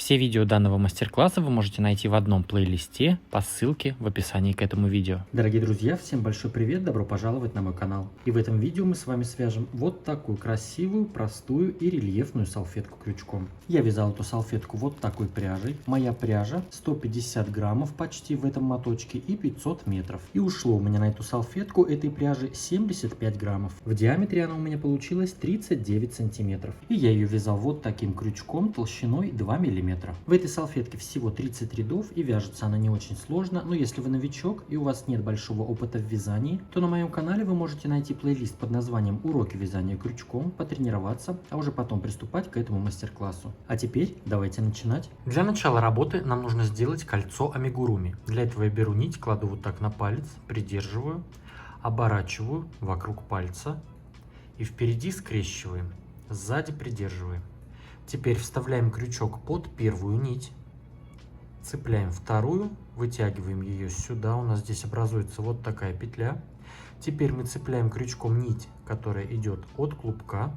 Все видео данного мастер-класса вы можете найти в одном плейлисте по ссылке в описании к этому видео. Дорогие друзья, всем большой привет, добро пожаловать на мой канал. И в этом видео мы с вами свяжем вот такую красивую, простую и рельефную салфетку крючком. Я вязал эту салфетку вот такой пряжей. Моя пряжа 150 граммов почти в этом моточке и 500 метров. И ушло у меня на эту салфетку этой пряжи 75 граммов. В диаметре она у меня получилась 39 сантиметров. И я ее вязал вот таким крючком толщиной 2 миллиметра. В этой салфетке всего 30 рядов и вяжется она не очень сложно, но если вы новичок и у вас нет большого опыта в вязании, то на моем канале вы можете найти плейлист под названием «Уроки вязания крючком», потренироваться, а уже потом приступать к этому мастер-классу. А теперь давайте начинать. Для начала работы нам нужно сделать кольцо амигуруми. Для этого я беру нить, кладу вот так на палец, придерживаю, оборачиваю вокруг пальца и впереди скрещиваем, сзади придерживаем. Теперь вставляем крючок под первую нить, цепляем вторую, вытягиваем ее сюда, у нас здесь образуется вот такая петля. Теперь мы цепляем крючком нить, которая идет от клубка,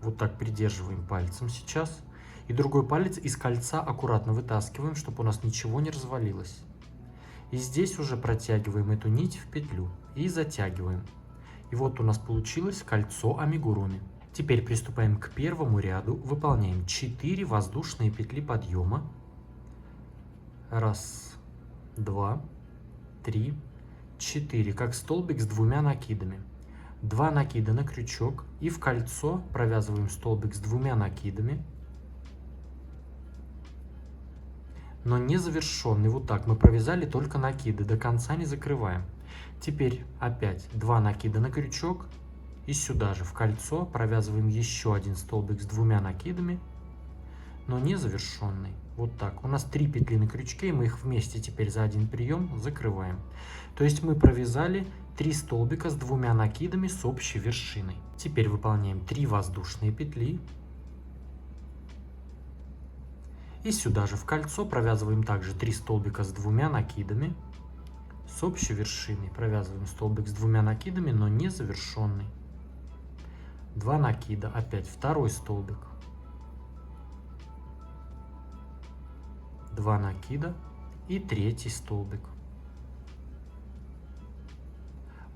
вот так придерживаем пальцем сейчас, и другой палец из кольца аккуратно вытаскиваем, чтобы у нас ничего не развалилось. И здесь уже протягиваем эту нить в петлю и затягиваем. И вот у нас получилось кольцо амигуруми. Теперь приступаем к первому ряду, выполняем 4 воздушные петли подъема. 1, 2, 3, 4, как столбик с двумя накидами. 2 накида на крючок и в кольцо провязываем столбик с 2 накидами, но не завершенный. Вот так мы провязали только накиды, до конца не закрываем. Теперь опять 2 накида на крючок. И сюда же в кольцо провязываем еще один столбик с 2 накидами, но не завершенный. Вот так. У нас 3 петли на крючке, и мы их вместе теперь за один прием закрываем. То есть мы провязали 3 столбика с 2 накидами с общей вершиной. Теперь выполняем 3 воздушные петли. И сюда же в кольцо провязываем также 3 столбика с 2 накидами с общей вершиной. Провязываем столбик с 2 накидами, но не завершенный. 2 накида, опять второй столбик, 2 накида и третий столбик.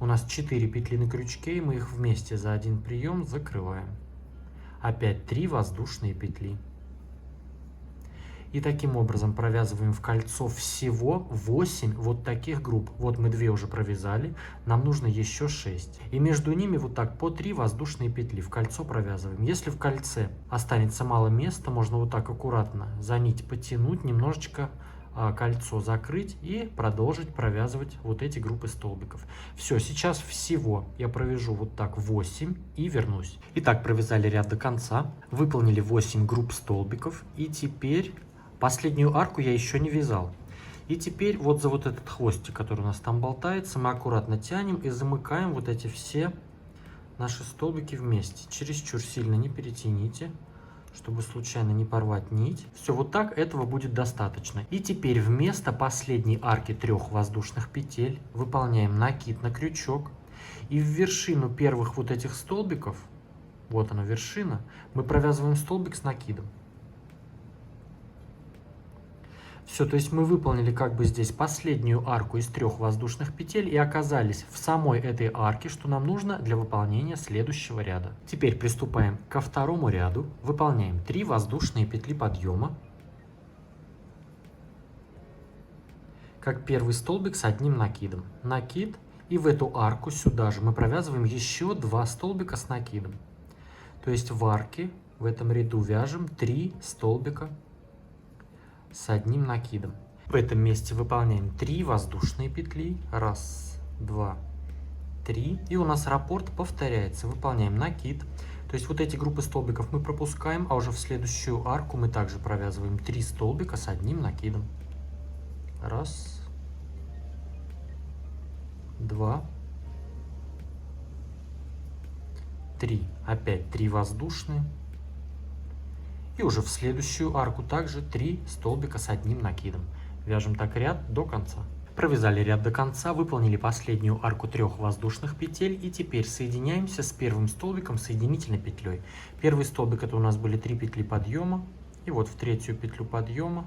У нас 4 петли на крючке, и мы их вместе за один прием закрываем. Опять 3 воздушные петли. И таким образом провязываем в кольцо всего 8 вот таких групп. Вот мы 2 уже провязали, нам нужно еще 6. И между ними вот так по 3 воздушные петли в кольцо провязываем. Если в кольце останется мало места, можно вот так аккуратно за нить потянуть, немножечко кольцо закрыть и продолжить провязывать вот эти группы столбиков. Все, сейчас всего я провяжу вот так 8 и вернусь. Итак, провязали ряд до конца, выполнили 8 групп столбиков, и теперь последнюю арку я еще не вязал. И теперь вот за вот этот хвостик, который у нас там болтается, мы аккуратно тянем и замыкаем вот эти все наши столбики вместе. Чересчур сильно не перетяните, чтобы случайно не порвать нить. Все, вот так этого будет достаточно. И теперь вместо последней арки 3 воздушных петель выполняем накид на крючок. И в вершину первых вот этих столбиков, вот она вершина, мы провязываем столбик с накидом. Все, то есть мы выполнили как бы здесь последнюю арку из 3 воздушных петель и оказались в самой этой арке, что нам нужно для выполнения следующего ряда. Теперь приступаем ко второму ряду, выполняем 3 воздушные петли подъема, как первый столбик с одним накидом. Накид, и в эту арку сюда же мы провязываем еще 2 столбика с накидом. То есть в арке, в этом ряду вяжем 3 столбика с одним накидом. В этом месте выполняем 3 воздушные петли. 1, 2, 3. И у нас раппорт повторяется. Выполняем накид. То есть вот эти группы столбиков мы пропускаем, а уже в следующую арку мы также провязываем 3 столбика с одним накидом. 1, 2, 3. Опять 3 воздушные. И уже в следующую арку также 3 столбика с одним накидом. Вяжем так ряд до конца. Провязали ряд до конца, выполнили последнюю арку 3 воздушных петель и теперь соединяемся с первым столбиком соединительной петлей. Первый столбик — это у нас были 3 петли подъема, И вот в третью петлю подъема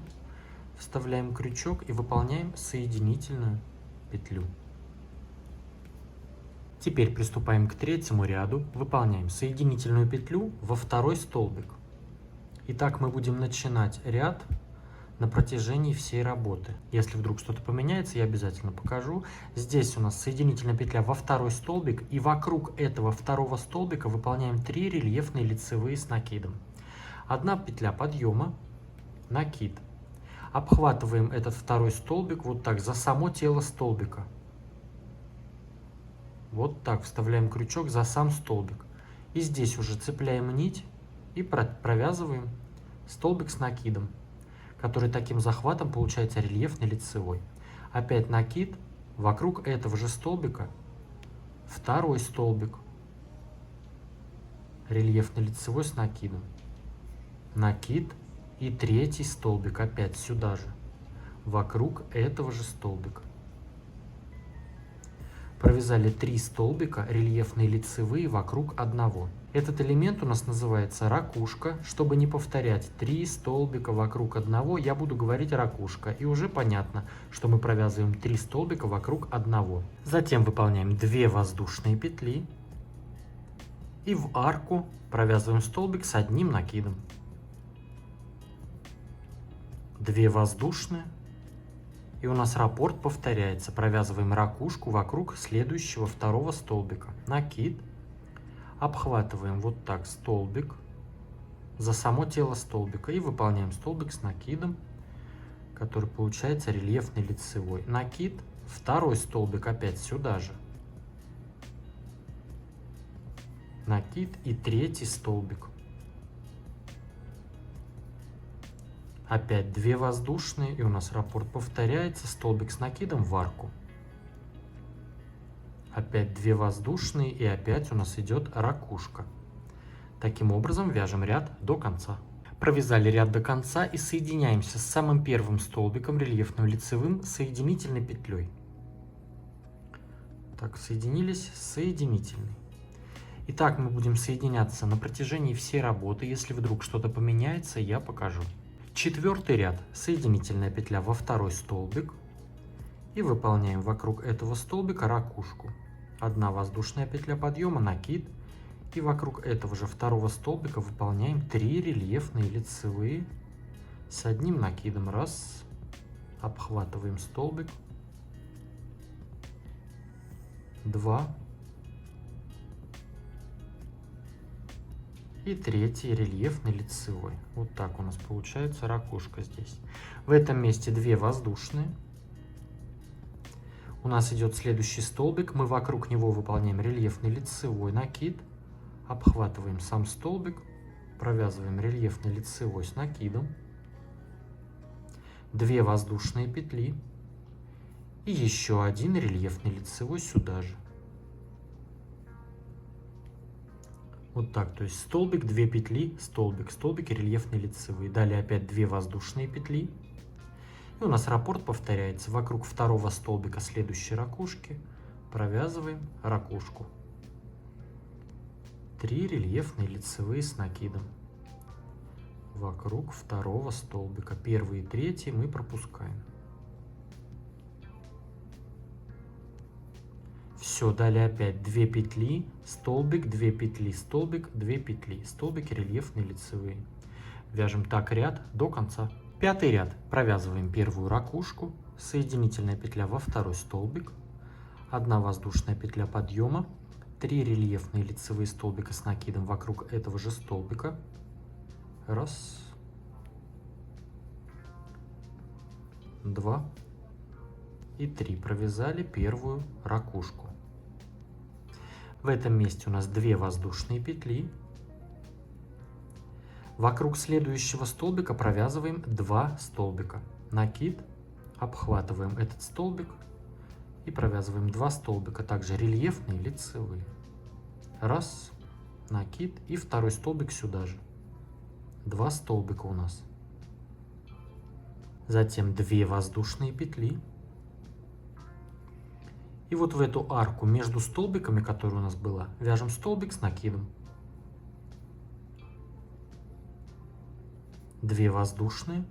вставляем крючок и выполняем соединительную петлю. Теперь приступаем к третьему ряду, выполняем соединительную петлю во второй столбик. Итак, мы будем начинать ряд на протяжении всей работы. Если вдруг что-то поменяется, я обязательно покажу. Здесь у нас соединительная петля во второй столбик, и вокруг этого второго столбика выполняем 3 рельефные лицевые с накидом. Одна петля подъема, накид. Обхватываем этот второй столбик вот так за само тело столбика. Вот так вставляем крючок за сам столбик. И здесь уже цепляем нить и провязываем столбик с накидом, который таким захватом получается рельефный лицевой. Опять накид, вокруг этого же столбика второй столбик, рельефный лицевой с накидом. Накид и третий столбик опять сюда же, вокруг этого же столбика. Провязали 3 столбика, рельефные лицевые вокруг одного. Этот элемент у нас называется ракушка. Чтобы не повторять 3 столбика вокруг одного, я буду говорить ракушка. И уже понятно, что мы провязываем 3 столбика вокруг одного. Затем выполняем 2 воздушные петли. И в арку провязываем столбик с одним накидом. 2 воздушные. И у нас раппорт повторяется. Провязываем ракушку вокруг следующего второго столбика. Накид. Обхватываем вот так столбик за само тело столбика. И выполняем столбик с накидом, который получается рельефный лицевой. Накид. Второй столбик опять сюда же. Накид и третий столбик. Опять 2 воздушные, и у нас раппорт повторяется, столбик с накидом в арку. Опять 2 воздушные, и опять у нас идет ракушка. Таким образом вяжем ряд до конца. Провязали ряд до конца и соединяемся с самым первым столбиком рельефным лицевым соединительной петлей. Так, соединились с соединительной. Итак, мы будем соединяться на протяжении всей работы. Если вдруг что-то поменяется, я покажу. Четвертый ряд. Соединительная петля во второй столбик. И выполняем вокруг этого столбика ракушку. 1 воздушная петля подъема, накид. И вокруг этого же второго столбика выполняем 3 рельефные лицевые с одним накидом. Раз. Обхватываем столбик. 2. И третий рельефный лицевой. Вот так у нас получается ракушка здесь. В этом месте 2 воздушные. У нас идет следующий столбик. Мы вокруг него выполняем рельефный лицевой, накид. Обхватываем сам столбик. Провязываем рельефный лицевой с накидом. 2 воздушные петли. И еще 1 рельефный лицевой сюда же. Вот так, то есть столбик, 2 петли, столбик, столбики рельефные лицевые. Далее опять 2 воздушные петли. И у нас раппорт повторяется. Вокруг второго столбика следующей ракушки провязываем ракушку. 3 рельефные лицевые с накидом. Вокруг второго столбика. Первый и третий мы пропускаем. Все, далее опять 2 петли, столбик, 2 петли, столбик, 2 петли, столбики рельефные лицевые. Вяжем так ряд до конца. Пятый ряд. Провязываем первую ракушку, соединительная петля во второй столбик, 1 воздушная петля подъема, 3 рельефные лицевые столбика с накидом вокруг этого же столбика. Раз, 2 и 3. Провязали первую ракушку. В этом месте у нас 2 воздушные петли. Вокруг следующего столбика провязываем 2 столбика. Накид, обхватываем этот столбик и провязываем 2 столбика, также рельефные лицевые. Раз, накид и второй столбик сюда же. 2 столбика у нас. Затем 2 воздушные петли. И вот в эту арку между столбиками, которая у нас была, вяжем столбик с накидом. 2 воздушные.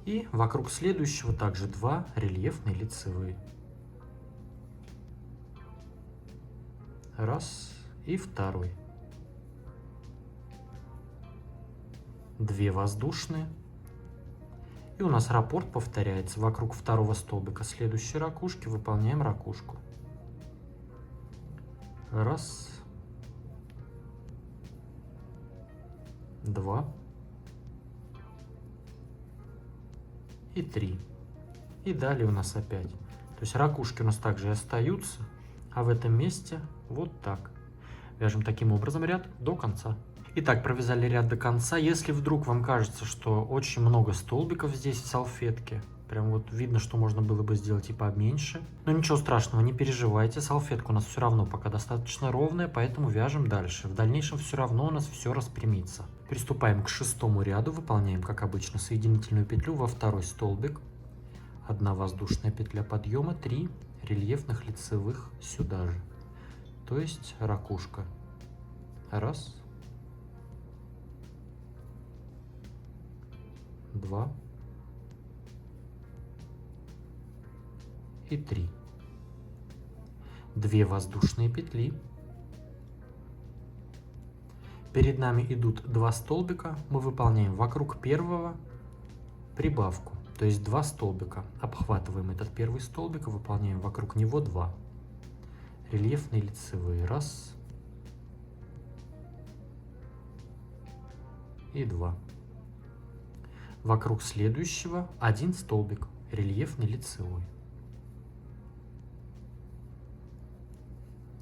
И вокруг следующего также 2 рельефные лицевые. Раз и второй. 2 воздушные. И у нас раппорт повторяется. Вокруг второго столбика следующей ракушки выполняем ракушку. Раз. 2. И 3. И далее у нас опять. То есть ракушки у нас также и остаются. А в этом месте вот так. Вяжем таким образом ряд до конца. Итак, провязали ряд до конца. Если вдруг вам кажется, что очень много столбиков здесь в салфетке, прям вот видно, что можно было бы сделать и поменьше. Но ничего страшного, не переживайте. Салфетка у нас все равно пока достаточно ровная, поэтому вяжем дальше. В дальнейшем все равно у нас все распрямится. Приступаем к 6-му ряду. Выполняем, как обычно, соединительную петлю во второй столбик. 1 воздушная петля подъема, 3 рельефных лицевых сюда же. То есть ракушка. Раз. 2 и 3. 2 воздушные петли. Перед нами идут 2 столбика. Мы выполняем вокруг первого прибавку, то есть 2 столбика. Обхватываем этот первый столбик и выполняем вокруг него 2 рельефные лицевые. Раз и 2. Вокруг следующего 1 столбик, рельефный лицевой.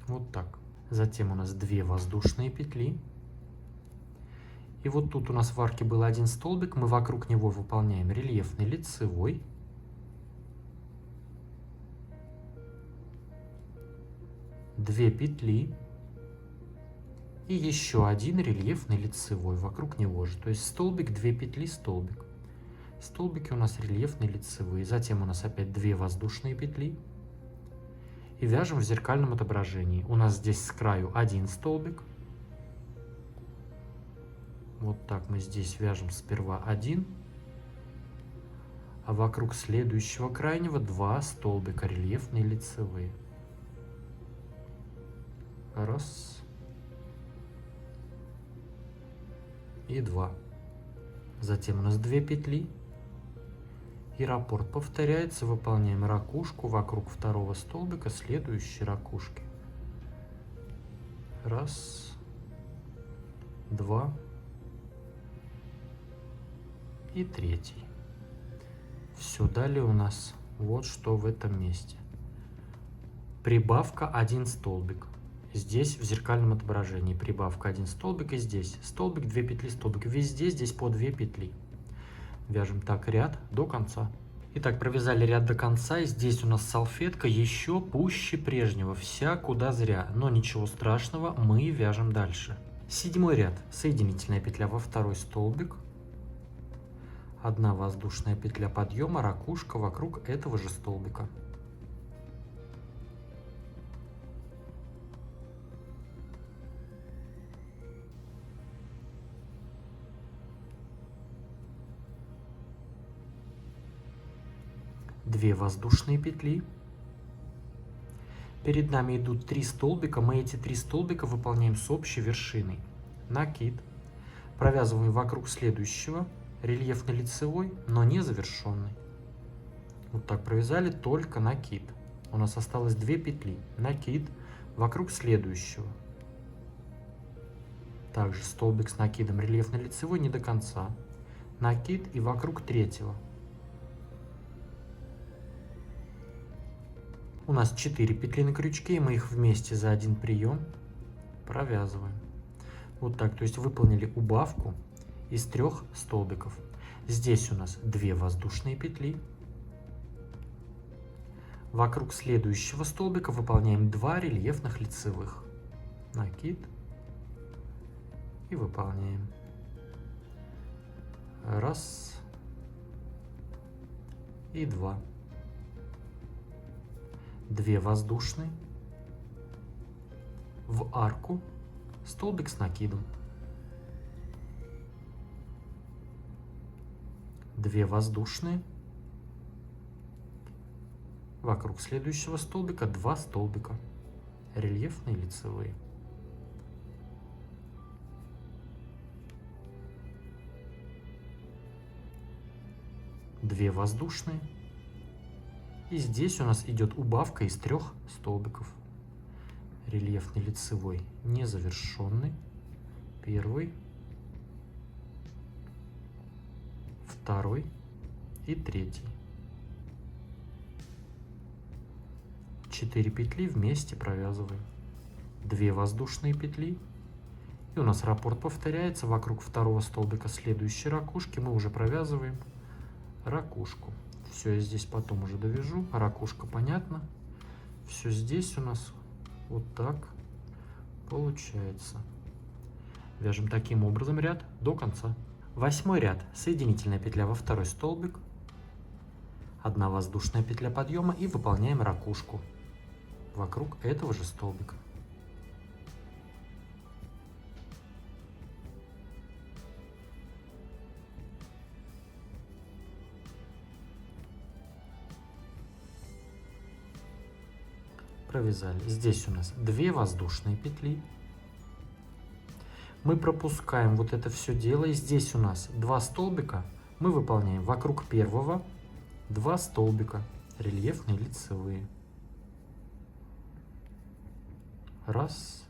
Вот так. Затем у нас 2 воздушные петли. И вот тут у нас в арке был 1 столбик, мы вокруг него выполняем рельефный лицевой. Две петли. И еще 1 рельефный лицевой вокруг него же. То есть столбик, 2 петли, столбик. Столбики у нас рельефные лицевые. Затем у нас опять 2 воздушные петли. И вяжем в зеркальном отображении. У нас здесь с краю 1 столбик. Вот так мы здесь вяжем сперва 1. А вокруг следующего крайнего 2 столбика рельефные лицевые. Раз. И 2. Затем у нас 2 петли. И раппорт повторяется. Выполняем ракушку вокруг второго столбика следующей ракушки. Раз. 2. И 3. Все, далее у нас вот что в этом месте. Прибавка 1 столбик. Здесь в зеркальном отображении прибавка 1 столбик, и здесь столбик, 2 петли, столбик. Везде здесь по 2 петли. Вяжем так ряд до конца. Итак, провязали ряд до конца, и здесь у нас салфетка еще пуще прежнего, вся куда зря. Но ничего страшного, мы вяжем дальше. 7-й ряд. Соединительная петля во второй столбик. 1 воздушная петля подъема, ракушка вокруг этого же столбика. Две воздушные петли. Перед нами идут 3 столбика. Мы эти 3 столбика выполняем с общей вершиной. Накид. Провязываем вокруг следующего. Рельефный лицевой, но не завершенный. Вот так провязали только накид. У нас осталось 2 петли. Накид вокруг следующего. Также столбик с накидом рельефный лицевой не до конца. Накид и вокруг третьего. У нас 4 петли на крючке, и мы их вместе за один прием провязываем. Вот так, то есть выполнили убавку из 3 столбиков. Здесь у нас 2 воздушные петли. Вокруг следующего столбика выполняем 2 рельефных лицевых. Накид. И выполняем. Раз. И 2. 2 воздушные. В арку. Столбик с накидом. 2 воздушные. Вокруг следующего столбика 2 столбика, рельефные лицевые. Две воздушные. И здесь у нас идет убавка из 3 столбиков. Рельефный лицевой незавершенный. Первый, второй и третий. 4 петли вместе провязываем. 2 воздушные петли. И у нас раппорт повторяется. Вокруг второго столбика следующей ракушки мы уже провязываем ракушку. Все, я здесь потом уже довяжу. Ракушка понятно. Все здесь у нас вот так получается. Вяжем таким образом ряд до конца. 8 ряд. Соединительная петля во второй столбик. 1 воздушная петля подъема и выполняем ракушку вокруг этого же столбика. Провязали. Здесь у нас 2 воздушные петли. Мы пропускаем вот это все дело. И здесь у нас 2 столбика. Мы выполняем вокруг первого 2 столбика, рельефные лицевые. Раз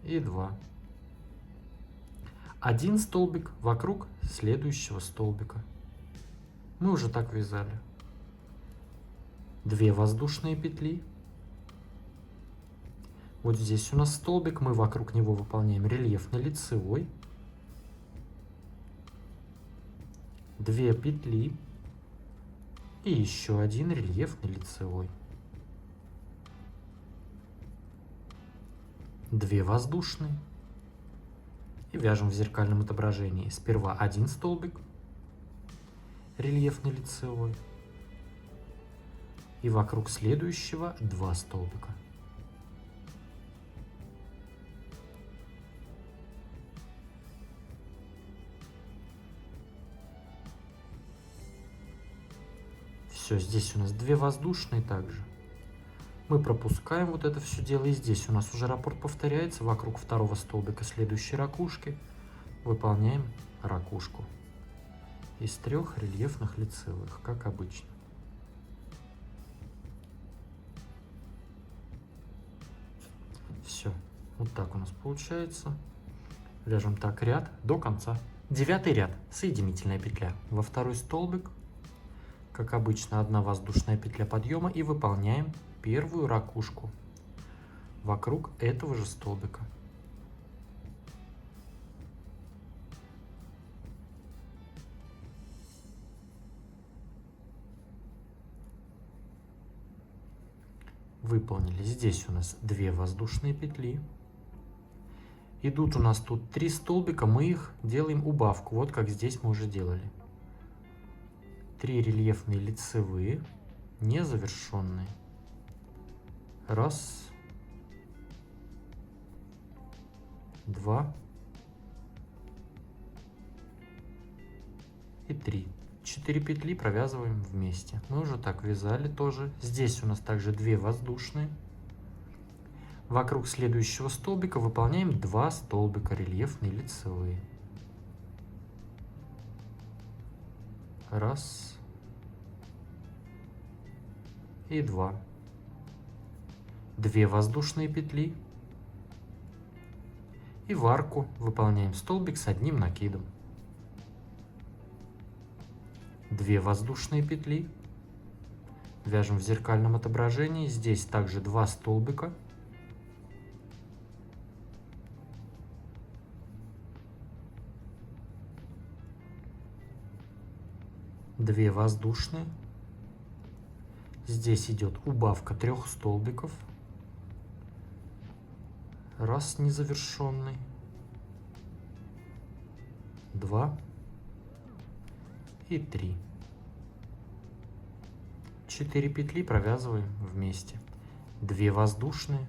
и 2. 1 столбик вокруг следующего столбика. Мы уже так вязали. 2 воздушные петли. Вот здесь у нас столбик, мы вокруг него выполняем рельефный лицевой. 2 петли и еще 1 рельефный лицевой. 2 воздушные. И вяжем в зеркальном отображении. Сперва 1 столбик, рельефный лицевой. И вокруг следующего 2 столбика. Все, здесь у нас 2 воздушные также. Мы пропускаем вот это все дело. И здесь у нас уже раппорт повторяется. Вокруг второго столбика следующей ракушки выполняем ракушку из 3 рельефных лицевых, как обычно. Все, вот так у нас получается. Вяжем так ряд до конца. 9 ряд. Соединительная петля во второй столбик. Как обычно, 1 воздушная петля подъема и выполняем первую ракушку вокруг этого же столбика. Выполнили. Здесь у нас 2 воздушные петли. Идут у нас тут 3 столбика, мы их делаем убавку, вот как здесь мы уже делали. 3 рельефные лицевые, незавершенные. Раз, 2 и 3. 4 петли провязываем вместе. Мы уже так вязали тоже. Здесь у нас также 2 воздушные. Вокруг следующего столбика выполняем 2 столбика, рельефные лицевые. Раз и 2. 2 воздушные петли. И в арку выполняем столбик с 1 накидом. 2 воздушные петли. Вяжем в зеркальном отображении. Здесь также 2 столбика. Две воздушные. Здесь идет убавка 3 столбиков. Раз незавершенный. 2 и 3. 4 петли провязываем вместе. 2 воздушные.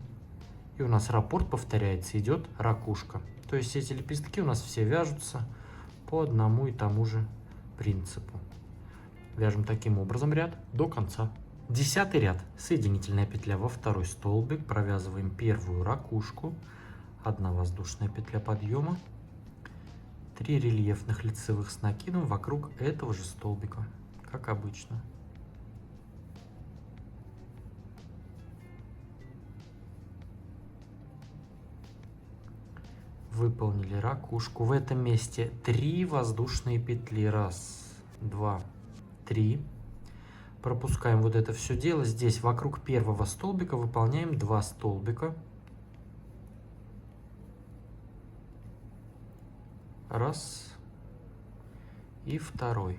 И у нас раппорт повторяется, идет ракушка. То есть эти лепестки у нас все вяжутся по одному и тому же принципу. Вяжем таким образом ряд до конца. 10-й ряд. Соединительная петля во второй столбик. Провязываем первую ракушку. 1 воздушная петля подъема. 3 рельефных лицевых с накидом вокруг этого же столбика, как обычно. Выполнили ракушку. В этом месте 3 воздушные петли. 1, 2, 3. Пропускаем вот это все дело. Здесь вокруг первого столбика выполняем 2 столбика. 1 и 2.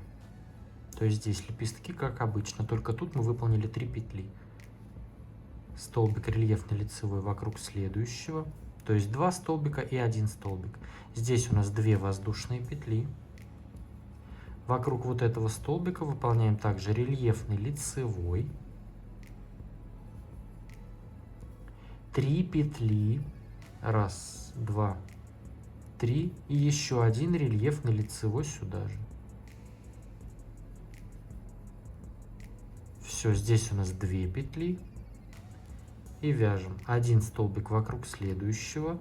То есть здесь лепестки, как обычно, только тут мы выполнили 3 петли. Столбик рельефно-лицевой вокруг следующего. То есть 2 столбика и 1 столбик. Здесь у нас 2 воздушные петли. Вокруг вот этого столбика выполняем также рельефный лицевой. 3 петли. 1, 2, 3. И еще 1 рельефный лицевой сюда же. Все, здесь у нас 2 петли. И вяжем 1 столбик вокруг следующего.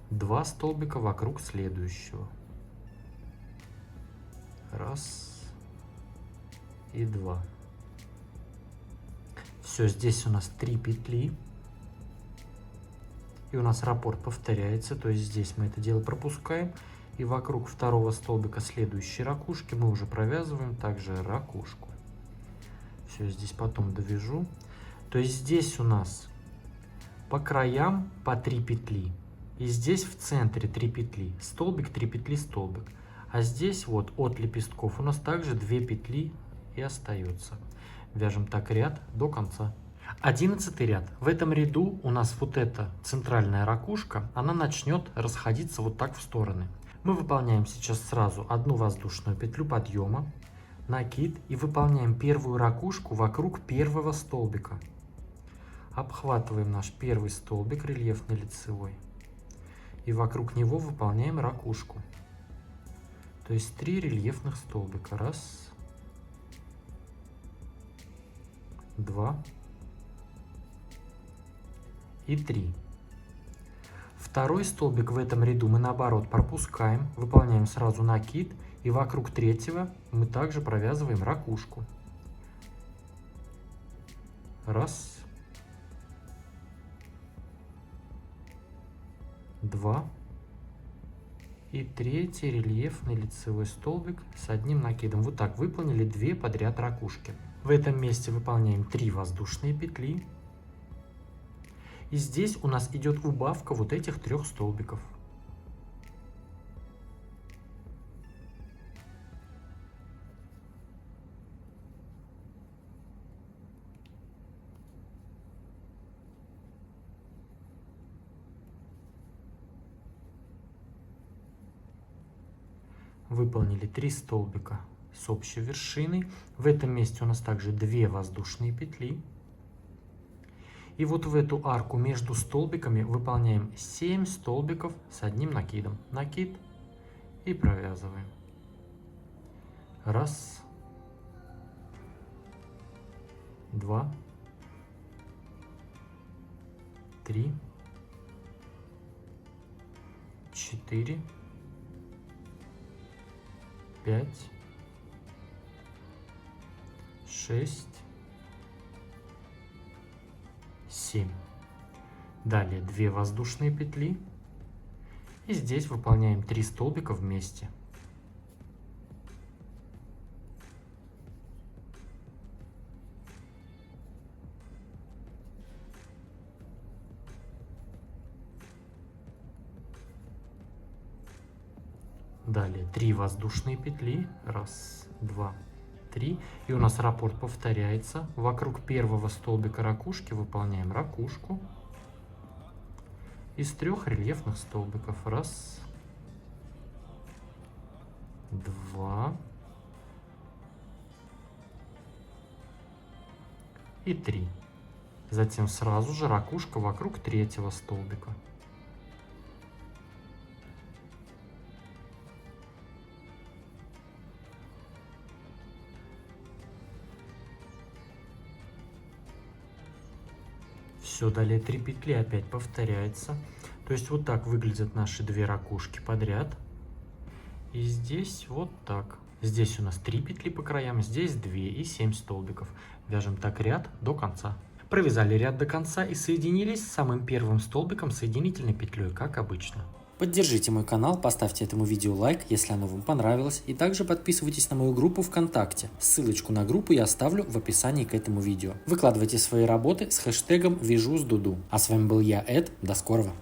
2 столбика вокруг следующего. 1 и 2. Все, здесь у нас 3 петли. И у нас раппорт повторяется, то есть здесь мы это дело пропускаем. И вокруг второго столбика следующей ракушки мы уже провязываем также ракушку. Все, здесь потом довяжу. То есть здесь у нас по краям по 3 петли. И здесь в центре 3 петли. Столбик, 3 петли, столбик. А здесь вот от лепестков у нас также 2 петли и остается. Вяжем так ряд до конца. 11-й ряд. В этом ряду у нас вот эта центральная ракушка, она начнет расходиться вот так в стороны. Мы выполняем сейчас сразу 1 воздушную петлю подъема, накид и выполняем первую ракушку вокруг первого столбика. Обхватываем наш первый столбик рельефный лицевой и вокруг него выполняем ракушку. То есть 3 рельефных столбика. 1, 2 и 3. Второй столбик в этом ряду мы наоборот пропускаем, выполняем сразу накид и вокруг третьего мы также провязываем ракушку. 1, 2 и 3 рельефный лицевой столбик с одним накидом. Вот так выполнили 2 подряд ракушки. В этом месте выполняем 3 воздушные петли. И здесь у нас идет убавка вот этих 3 столбиков. Выполнили 3 столбика с общей вершиной. В этом месте у нас также 2 воздушные петли. И вот в эту арку между столбиками выполняем 7 столбиков с одним накидом. Накид и провязываем. 1, 2, 3, 4, 5, 6, 7. Далее 2 воздушные петли. И здесь выполняем 3 столбика вместе. Далее 3 воздушные петли. 1, 2, 3. И у нас раппорт повторяется. Вокруг первого столбика ракушки выполняем ракушку из 3 рельефных столбиков. 1, 2 и 3. Затем сразу же ракушка вокруг третьего столбика. Все, далее 3 петли опять повторяется. То есть вот так выглядят наши 2 ракушки подряд. И здесь вот так. Здесь у нас 3 петли по краям, здесь 2 и 7 столбиков. Вяжем так ряд до конца. Провязали ряд до конца и соединились с самым первым столбиком соединительной петлей, как обычно. Поддержите мой канал, поставьте этому видео лайк, если оно вам понравилось, и также подписывайтесь на мою группу ВКонтакте. Ссылочку на группу я оставлю в описании к этому видео. Выкладывайте свои работы с хэштегом «Вяжу с Дуду». А с вами был я, Эд. До скорого!